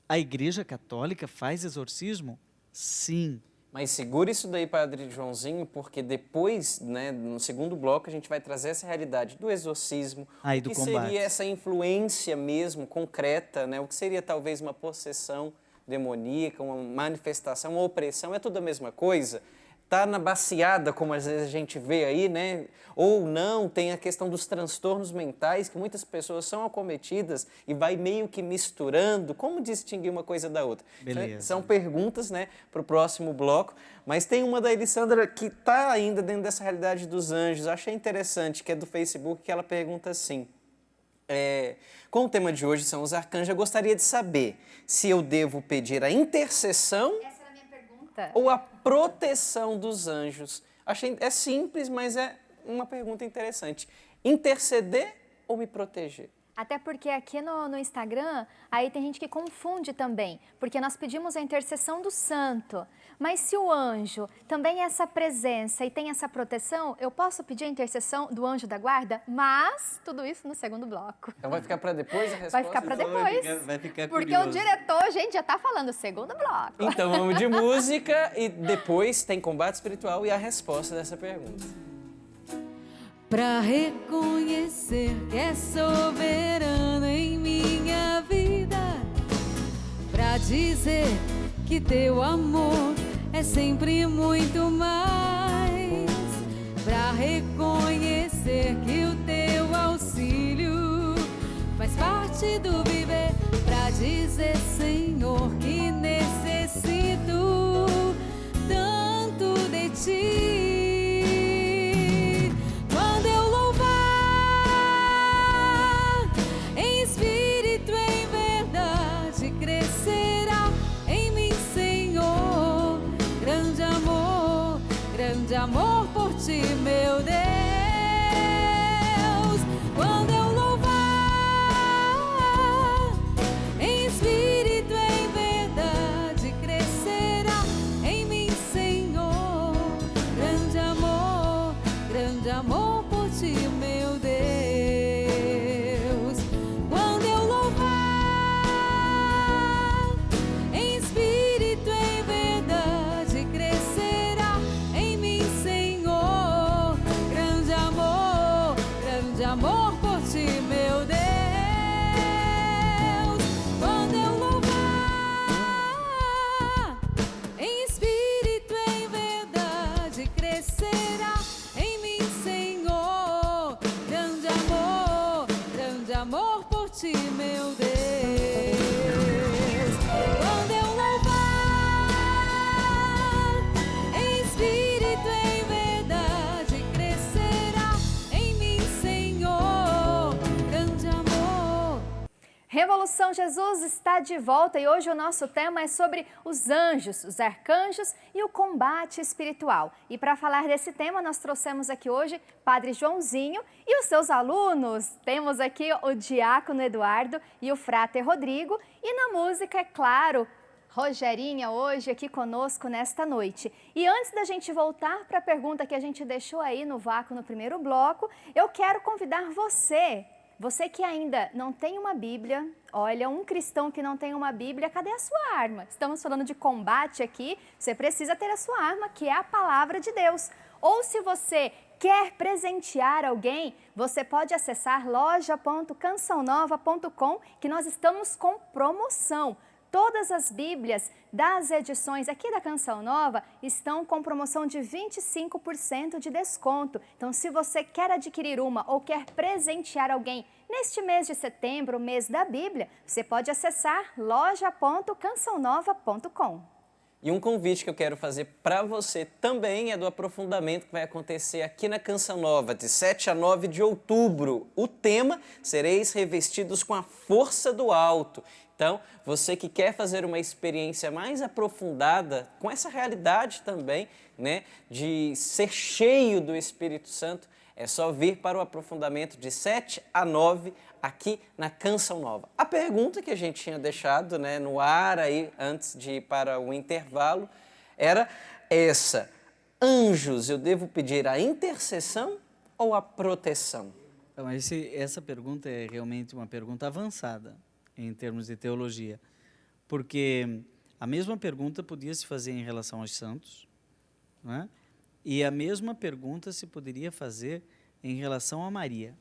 C: a Igreja Católica faz exorcismo? Sim.
B: Mas segura isso daí, Padre Joãozinho, porque depois, né, no segundo bloco, a gente vai trazer essa realidade do exorcismo,
C: Aí,
B: o
C: do
B: que
C: combate.
B: seria essa influência mesmo, concreta, né, o que seria talvez uma possessão demoníaca, uma manifestação, uma opressão, é tudo a mesma coisa? Está na baciada, como às vezes a gente vê aí, né? Ou não, tem a questão dos transtornos mentais, que muitas pessoas são acometidas e vai meio que misturando. Como distinguir uma coisa da outra?
C: Beleza.
B: São perguntas, né, para o próximo bloco, mas tem uma da Elisandra que está ainda dentro dessa realidade dos anjos. Achei interessante, que é do Facebook, que ela pergunta assim, com o tema de hoje são os arcanjos, eu gostaria de saber se eu devo pedir a intercessão
A: Essa era a minha pergunta.
B: ou a proteção dos anjos. É simples, mas é uma pergunta interessante. Interceder ou me proteger?
A: Até porque aqui no Instagram, aí tem gente que confunde também, porque nós pedimos a intercessão do santo. Mas se o anjo também é essa presença e tem essa proteção, eu posso pedir a intercessão do anjo da guarda? Mas tudo isso no segundo bloco.
B: Então vai ficar para depois a resposta?
A: Vai ficar para depois.
C: Vai ficar
A: Porque
C: curioso.
A: o diretor, gente, já está falando segundo bloco.
B: Então vamos de música e depois tem combate espiritual e a resposta dessa pergunta.
D: Pra reconhecer que é soberano em minha vida, pra dizer que teu amor é sempre muito mais, pra reconhecer que o teu auxílio faz parte do viver, pra dizer, Senhor, que necessito tanto de ti. Amor por ti, meu Deus, quando eu louvar em espírito, em verdade, crescerá em mim, Senhor, grande amor por ti, meu Deus, quando eu louvar amor por ti, meu Deus. Quando eu louvar em espírito, em verdade, crescerá em mim, Senhor. Grande amor por ti, meu Deus. Quando eu louvar em espírito, em verdade, crescerá em mim, Senhor. Grande amor.
A: Revolução Jesus está de volta e hoje o nosso tema é sobre os anjos, os arcanjos e o combate espiritual. E para falar desse tema, nós trouxemos aqui hoje Padre Joãozinho e os seus alunos. Temos aqui o Diácono Eduardo e o Frater Rodrigo. E na música, é claro, Rogerinha hoje aqui conosco nesta noite. E antes da gente voltar para a pergunta que a gente deixou aí no vácuo no primeiro bloco, eu quero convidar você que ainda não tem uma Bíblia, olha, um cristão que não tem uma Bíblia, cadê a sua arma? Estamos falando de combate aqui, você precisa ter a sua arma, que é a palavra de Deus. Ou se você quer presentear alguém, você pode acessar loja.cançãonova.com, que nós estamos com promoção. Todas as Bíblias das edições aqui da Canção Nova estão com promoção de 25% de desconto. Então, se você quer adquirir uma ou quer presentear alguém neste mês de setembro, mês da Bíblia, você pode acessar loja.cançãonova.com.
B: E um convite que eu quero fazer para você também é do aprofundamento que vai acontecer aqui na Canção Nova, de 7 a 9 de outubro. O tema: sereis revestidos com a força do alto. Então, você que quer fazer uma experiência mais aprofundada com essa realidade também, né, de ser cheio do Espírito Santo, é só vir para o aprofundamento de 7 a 9 aqui na Canção Nova. A pergunta que a gente tinha deixado, né, no ar aí antes de ir para o intervalo era essa: anjos, eu devo pedir a intercessão ou a proteção?
C: Então, essa pergunta é realmente uma pergunta avançada em termos de teologia, porque a mesma pergunta podia se fazer em relação aos santos, né? E a mesma pergunta se poderia fazer em relação a Maria,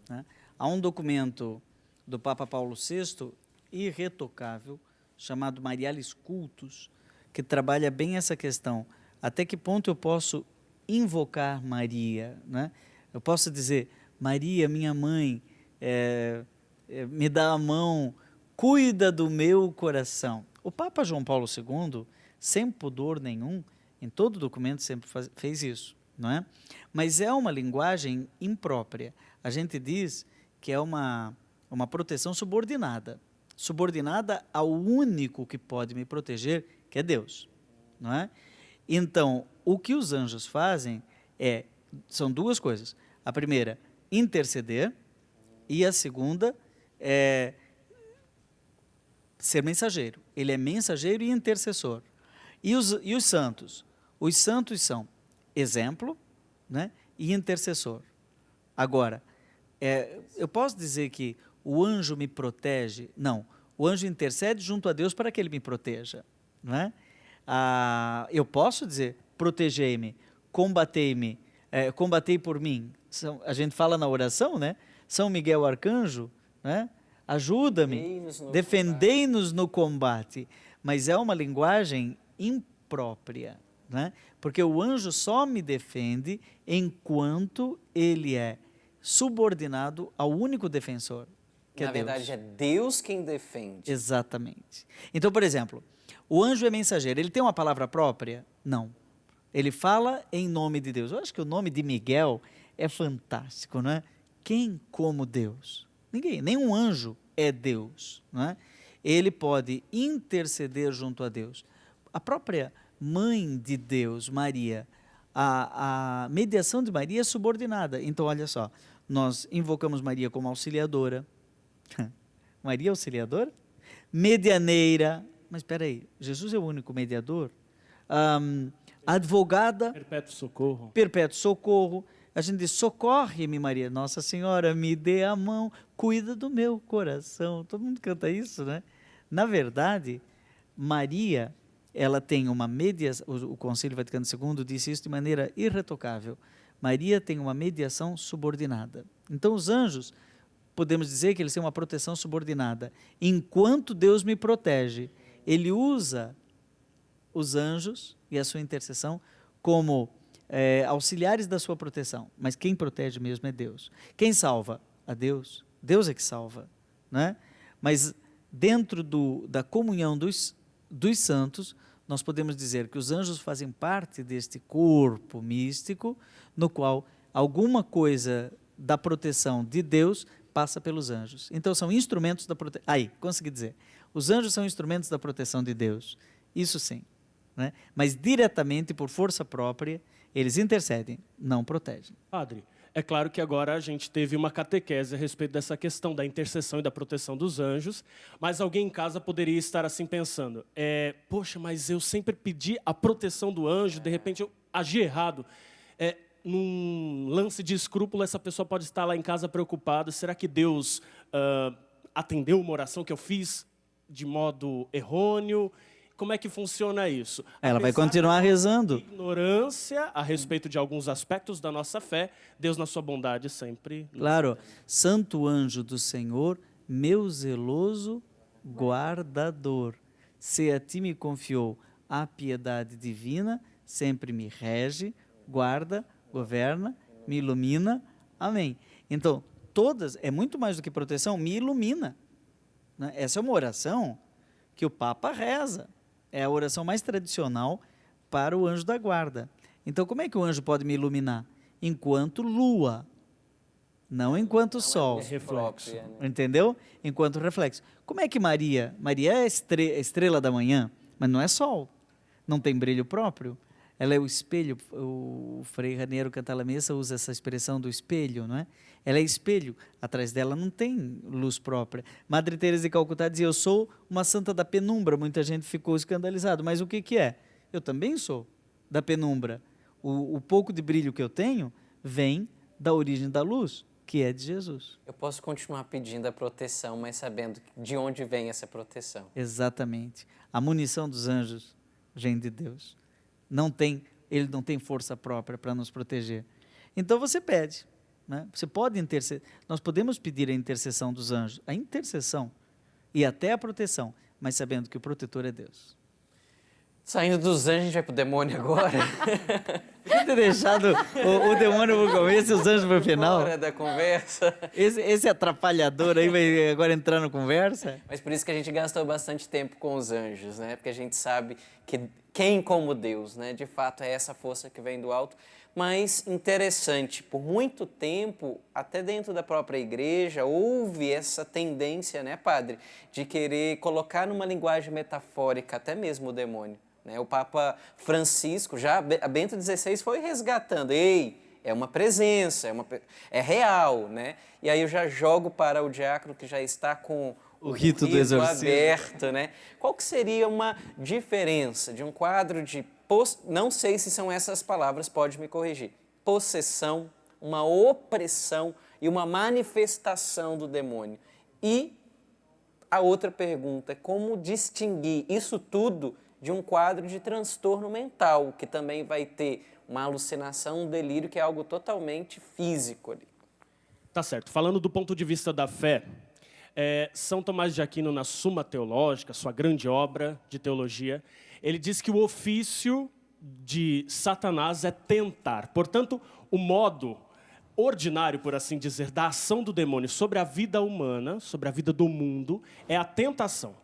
C: né? Há um documento do Papa Paulo VI, irretocável, chamado Marialis Cultus, que trabalha bem essa questão. Até que ponto eu posso invocar Maria, né? Eu posso dizer: Maria, minha mãe, me dá a mão, cuida do meu coração. O Papa João Paulo II, sem pudor nenhum, em todo documento sempre fez isso, não é? Mas é uma linguagem imprópria. A gente diz que é uma proteção subordinada ao único que pode me proteger, que é Deus, não é? Então, o que os anjos fazem são duas coisas. A primeira, interceder, e a segunda ser mensageiro. Ele é mensageiro e intercessor. E os santos? Os santos são exemplo, né, e intercessor. Agora, eu posso dizer que o anjo me protege? Não. O anjo intercede junto a Deus para que ele me proteja, não é? Eu posso dizer: protegei-me, combatei-me, combatei por mim. A gente fala na oração, né? São Miguel Arcanjo, né? Ajuda-me, defendei-nos no combate. Mas é uma linguagem imprópria, né? Porque o anjo só me defende enquanto ele é subordinado ao único defensor, que é Deus.
B: Na verdade, é Deus quem defende.
C: Exatamente. Então, por exemplo, o anjo é mensageiro. Ele tem uma palavra própria? Não. Ele fala em nome de Deus. Eu acho que o nome de Miguel é fantástico, não é? Quem como Deus? Ninguém, nenhum anjo é Deus, não é? Ele pode interceder junto a Deus. A própria mãe de Deus, Maria, a mediação de Maria é subordinada. Então, olha só, nós invocamos Maria como auxiliadora. Maria auxiliadora? Medianeira. Mas espera aí, Jesus é o único mediador? Advogada.
F: Perpétuo socorro.
C: Perpétuo socorro. A gente diz: socorre-me, Maria. Nossa Senhora, me dê a mão, cuida do meu coração. Todo mundo canta isso, né? Na verdade, Maria, ela tem uma mediação, o Concílio Vaticano II disse isso de maneira irretocável. Maria tem uma mediação subordinada. Então, os anjos, podemos dizer que eles têm uma proteção subordinada. Enquanto Deus me protege, Ele usa os anjos e a sua intercessão como auxiliares da sua proteção. Mas quem protege mesmo é Deus. Quem salva? A Deus. Deus é que salva, né? Mas dentro da comunhão dos santos, nós podemos dizer que os anjos fazem parte deste corpo místico, no qual alguma coisa da proteção de Deus passa pelos anjos. Então, são instrumentos da proteção. Aí, consegui dizer. Os anjos são instrumentos da proteção de Deus. Isso sim. Né? Mas diretamente, por força própria, eles intercedem, não protegem.
F: Padre, é claro que agora a gente teve uma catequese a respeito dessa questão da intercessão e da proteção dos anjos, mas alguém em casa poderia estar assim pensando, poxa, mas eu sempre pedi a proteção do anjo, de repente eu agi errado. Num lance de escrúpulo, essa pessoa pode estar lá em casa preocupada, será que Deus atendeu uma oração que eu fiz de modo errôneo? Como é que funciona isso?
C: Ela vai continuar rezando.
F: Ignorância a respeito de alguns aspectos da nossa fé, Deus na sua bondade sempre...
C: Claro, Santo anjo do Senhor, meu zeloso guardador, se a ti me confiou a piedade divina, sempre me rege, guarda, governa, me ilumina. Amém. Então, é muito mais do que proteção, me ilumina. Né? Essa é uma oração que o Papa reza. É a oração mais tradicional para o anjo da guarda. Então, como é que o anjo pode me iluminar? Enquanto lua, não enquanto sol.
F: reflexo.
C: Entendeu? Enquanto reflexo. Como é que Maria é estrela da manhã, mas não é sol. Não tem brilho próprio. Ela é o espelho. O Frei Raniero Cantalamessa usa essa expressão do espelho, não é? Ela é espelho. Atrás dela não tem luz própria. Madre Teresa de Calcutá dizia, eu sou uma santa da penumbra. Muita gente ficou escandalizada. Mas o que é? Eu também sou da penumbra. O pouco de brilho que eu tenho vem da origem da luz, que é de Jesus.
B: Eu posso continuar pedindo a proteção, mas sabendo de onde vem essa proteção.
C: Exatamente. A munição dos anjos vem de Deus. Ele não tem força própria para nos proteger. Então você pede. Né? Você pode interceder. Nós podemos pedir a intercessão dos anjos, a intercessão e até a proteção, mas sabendo que o protetor é Deus.
B: Saindo dos anjos, a gente vai para o demônio agora?
C: Podia ter deixado o demônio para o começo e os anjos para o final.
B: Hora da conversa.
C: Esse atrapalhador aí vai agora entrar na conversa.
B: Mas por isso que a gente gastou bastante tempo com os anjos, né? Porque a gente sabe que quem como Deus, né? De fato é essa força que vem do alto. Mas interessante, por muito tempo, até dentro da própria igreja, houve essa tendência, né, padre, de querer colocar numa linguagem metafórica até mesmo o demônio. Né? O Papa Francisco, já a Bento XVI foi resgatando, é uma presença, é real, né? E aí eu já jogo para o diácono que já está com
C: o rito do exorcismo
B: aberto, né? Qual que seria uma diferença de um quadro de não sei se são essas palavras, pode me corrigir. Possessão, uma opressão e uma manifestação do demônio. E a outra pergunta é como distinguir isso tudo de um quadro de transtorno mental, que também vai ter uma alucinação, um delírio, que é algo totalmente físico ali.
F: Tá certo. Falando do ponto de vista da fé, São Tomás de Aquino, na Suma Teológica, sua grande obra de teologia, ele diz que o ofício de Satanás é tentar. Portanto, o modo ordinário, por assim dizer, da ação do demônio sobre a vida humana, sobre a vida do mundo, é a tentação.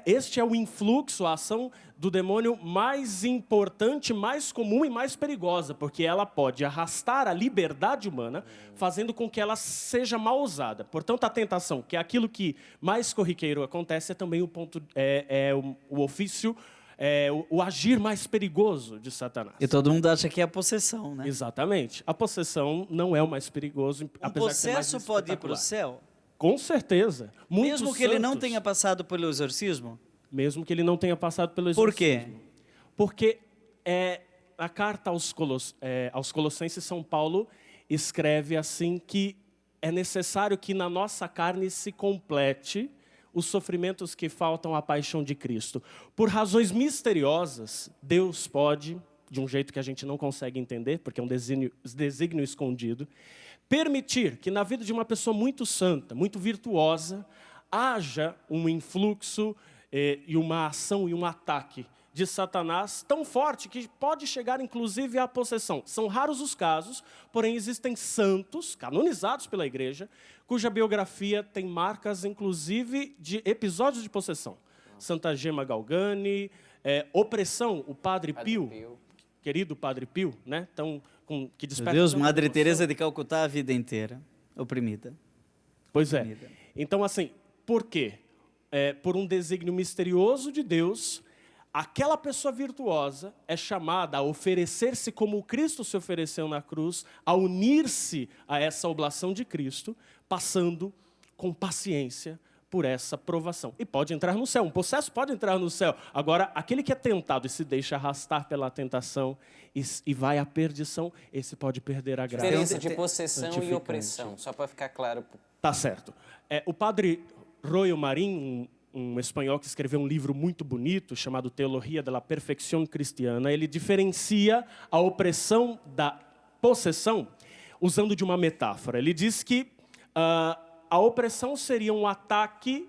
F: Este é o influxo, a ação do demônio mais importante, mais comum e mais perigosa, porque ela pode arrastar a liberdade humana, fazendo com que ela seja mal usada. Portanto, a tentação, que é aquilo que mais corriqueiro acontece, é também o ofício, o agir mais perigoso de Satanás.
C: E todo mundo acha que é a possessão, né?
F: Exatamente. A possessão não é o mais perigoso, apesar de ser mais
C: possesso pode ir para o céu?
F: Com certeza.
C: Mesmo que ele não tenha passado pelo exorcismo?
F: Mesmo que ele não tenha passado pelo exorcismo.
C: Por quê?
F: Porque a carta aos Colossenses, São Paulo escreve assim que é necessário que na nossa carne se complete os sofrimentos que faltam à paixão de Cristo. Por razões misteriosas, Deus pode de um jeito que a gente não consegue entender, porque é um desígnio escondido. Permitir que na vida de uma pessoa muito santa, muito virtuosa, haja um influxo e uma ação e um ataque de Satanás tão forte que pode chegar, inclusive, à possessão. São raros os casos, porém existem santos, canonizados pela igreja, cuja biografia tem marcas, inclusive, de episódios de possessão. Santa Gema Galgani, opressão, o Padre Pio, querido Padre Pio, né? Então, que desperta...
C: Meu Deus, Madre
F: emoção.
C: Teresa de Calcutá a vida inteira, oprimida.
F: Pois é.
C: Oprimida.
F: Então, assim, por quê? Por um desígnio misterioso de Deus, aquela pessoa virtuosa é chamada a oferecer-se como Cristo se ofereceu na cruz, a unir-se a essa oblação de Cristo, passando com paciência por essa provação. E pode entrar no céu, um possesso pode entrar no céu. Agora, aquele que é tentado e se deixa arrastar pela tentação e vai à perdição, esse pode perder a graça.
B: Diferença de possessão e opressão, só para ficar claro.
F: Tá certo. O padre Royo Marín, um espanhol que escreveu um livro muito bonito, chamado Teologia de la Perfección Cristiana, ele diferencia a opressão da possessão usando de uma metáfora. Ele diz que a opressão seria um ataque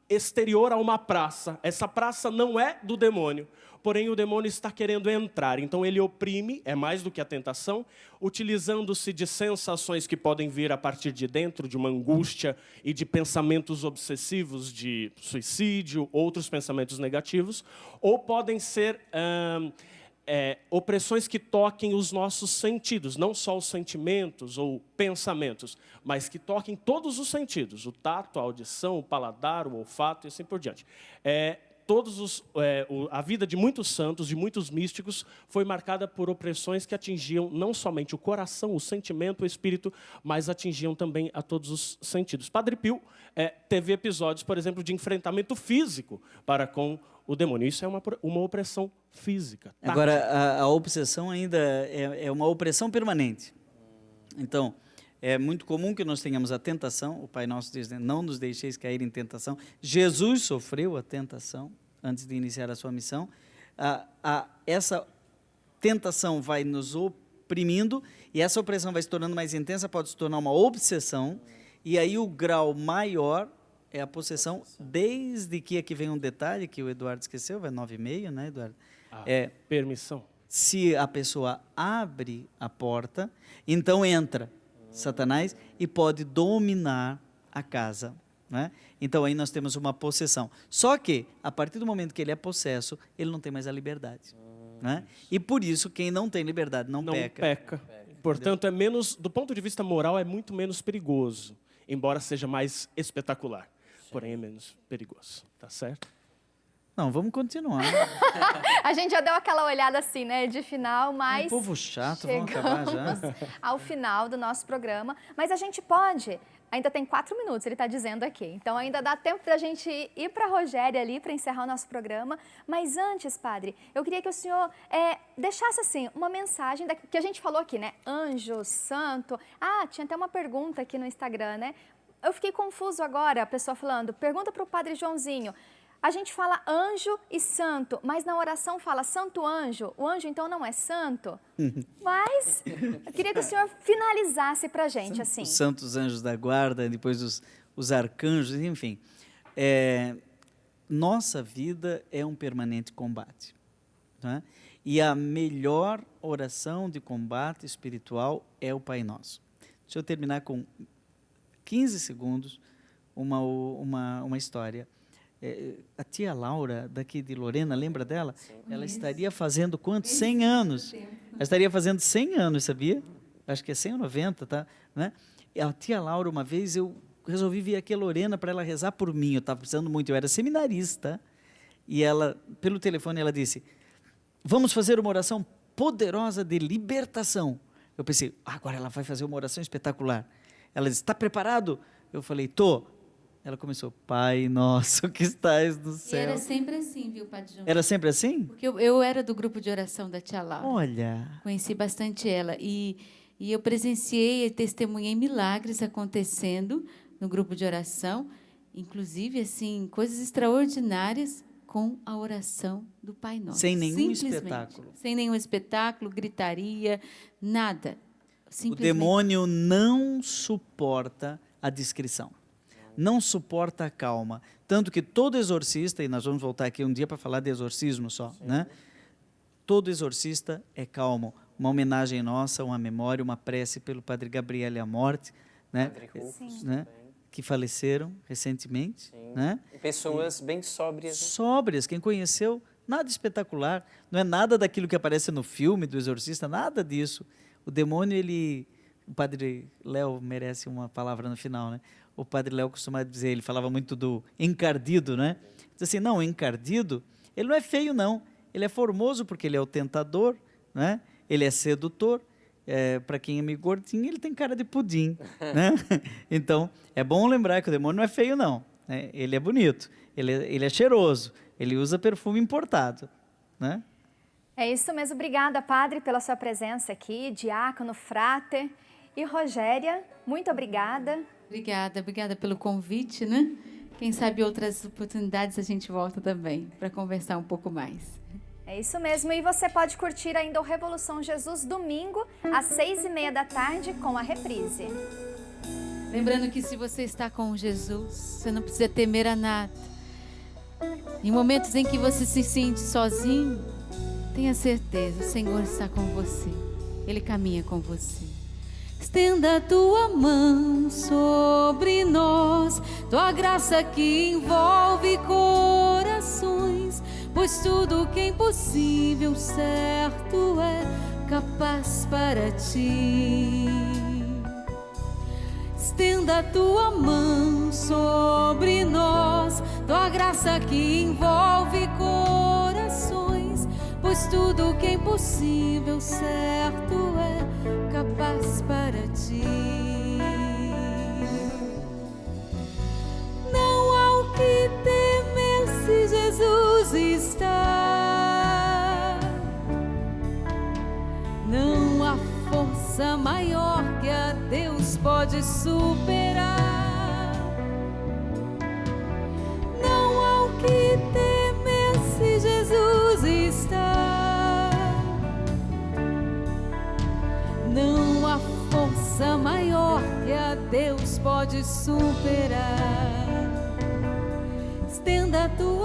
F: exterior a uma praça. Essa praça não é do demônio, porém o demônio está querendo entrar. Então ele oprime, é mais do que a tentação, utilizando-se de sensações que podem vir a partir de dentro, de uma angústia e de pensamentos obsessivos de suicídio, outros pensamentos negativos, ou podem ser opressões que toquem os nossos sentidos, não só os sentimentos ou pensamentos, mas que toquem todos os sentidos, o tato, a audição, o paladar, o olfato e assim por diante. A vida de muitos santos, de muitos místicos, foi marcada por opressões que atingiam não somente o coração, o sentimento, o espírito, mas atingiam também a todos os sentidos. Padre Pio teve episódios, por exemplo, de enfrentamento físico para com o demônio. Isso é uma opressão física. Tática.
C: Agora, a obsessão ainda é uma opressão permanente. Então, é muito comum que nós tenhamos a tentação. O Pai Nosso diz, né, não nos deixeis cair em tentação. Jesus sofreu a tentação antes de iniciar a sua missão. Essa tentação vai nos oprimindo e essa opressão vai se tornando mais intensa, pode se tornar uma obsessão. E aí o grau maior é a possessão, desde que aqui vem um detalhe que o Eduardo esqueceu, vai 9,5, né, Eduardo?
F: Permissão.
C: Se a pessoa abre a porta, então entra Satanás e pode dominar a casa, né? Então aí nós temos uma possessão. Só que, a partir do momento que ele é possesso, ele não tem mais a liberdade, né? E por isso, quem não tem liberdade não peca.
F: Portanto, do ponto de vista moral, é muito menos perigoso, embora seja mais espetacular. Porém, é menos perigoso, tá certo?
C: Não, vamos continuar.
A: A gente já deu aquela olhada assim, né, de final, mas...
C: Um povo chato, vamos acabar já.
A: Ao final do nosso programa, mas a gente pode... Ainda tem 4 minutos, ele está dizendo aqui. Então, ainda dá tempo para a gente ir para a Rogéria ali, para encerrar o nosso programa. Mas antes, padre, eu queria que o senhor deixasse, assim, uma mensagem que a gente falou aqui, né? Anjo, santo... tinha até uma pergunta aqui no Instagram, né? Eu fiquei confuso agora, a pessoa falando, pergunta para o padre Joãozinho. A gente fala anjo e santo, mas na oração fala santo anjo. O anjo, então, não é santo? Mas eu queria que o senhor finalizasse para a gente, assim.
C: Os santos anjos da guarda, depois os arcanjos, enfim. Nossa vida é um permanente combate. Né? E a melhor oração de combate espiritual é o Pai Nosso. Deixa eu terminar com 15 segundos uma história. A tia Laura, daqui de Lorena, lembra dela? Sim. Ela estaria fazendo quantos? 100 anos. Ela estaria fazendo 100 anos, sabia? Acho que é 100 ou 90, tá? Né? E a tia Laura, uma vez, eu resolvi vir aqui a Lorena para ela rezar por mim. Eu estava precisando muito, eu era seminarista. E ela, pelo telefone, ela disse, vamos fazer uma oração poderosa de libertação. Eu pensei, agora ela vai fazer uma oração espetacular. Ela disse, está preparado? Eu falei, tô. Ela começou, Pai Nosso que estás no céu.
D: E era sempre assim, viu, Padre João?
C: Era sempre assim?
D: Porque eu era do grupo de oração da tia Laura.
C: Olha.
D: Conheci bastante ela. E eu presenciei e testemunhei milagres acontecendo no grupo de oração. Inclusive, assim, coisas extraordinárias com a oração do Pai Nosso.
C: Sem nenhum
D: Simplesmente.
C: espetáculo.
D: Sem nenhum espetáculo, gritaria, nada.
C: O
D: Simplesmente.
C: demônio não suporta a discrição, não suporta a calma. Tanto que todo exorcista, e nós vamos voltar aqui um dia para falar de exorcismo só, né? Todo exorcista é calmo. Uma homenagem nossa, uma memória, uma prece pelo Padre Gabriel e a morte, né?
B: Padre Rufus
C: Né? Que faleceram recentemente, né?
B: Pessoas bem sóbrias. Né?
C: Sóbrias, quem conheceu, nada espetacular, não é nada daquilo que aparece no filme do exorcista, nada disso. O demônio, o Padre Léo merece uma palavra no final, né? O Padre Léo costumava dizer, ele falava muito do encardido, né? Diz assim, não, o encardido, ele não é feio não, ele é formoso porque ele é o tentador, né? Ele é sedutor, para quem é meio gordinho, ele tem cara de pudim, né? Então, é bom lembrar que o demônio não é feio não, né? Ele é bonito, ele é cheiroso, ele usa perfume importado, né?
A: É isso mesmo. Obrigada, Padre, pela sua presença aqui, diácono, frater. E Rogéria, muito obrigada.
D: Obrigada pelo convite, né? Quem sabe outras oportunidades a gente volta também para conversar um pouco mais.
A: É isso mesmo. E você pode curtir ainda o Revolução Jesus domingo, às 6h30 da tarde, com a reprise.
D: Lembrando que se você está com Jesus, você não precisa temer a nada. Em momentos em que você se sente sozinho, tenha certeza, o Senhor está com você. Ele caminha com você. Estenda a tua mão sobre nós, tua graça que envolve corações, pois tudo que é impossível, certo é capaz para ti. Estenda a tua mão sobre nós, tua graça que envolve corações, pois tudo que é impossível, certo é capaz para ti. Não há o que temer se Jesus está. Não há força maior que a Deus pode superar. Não há o que temer se Jesus está. Não há força maior que a Deus pode superar. Estenda a tua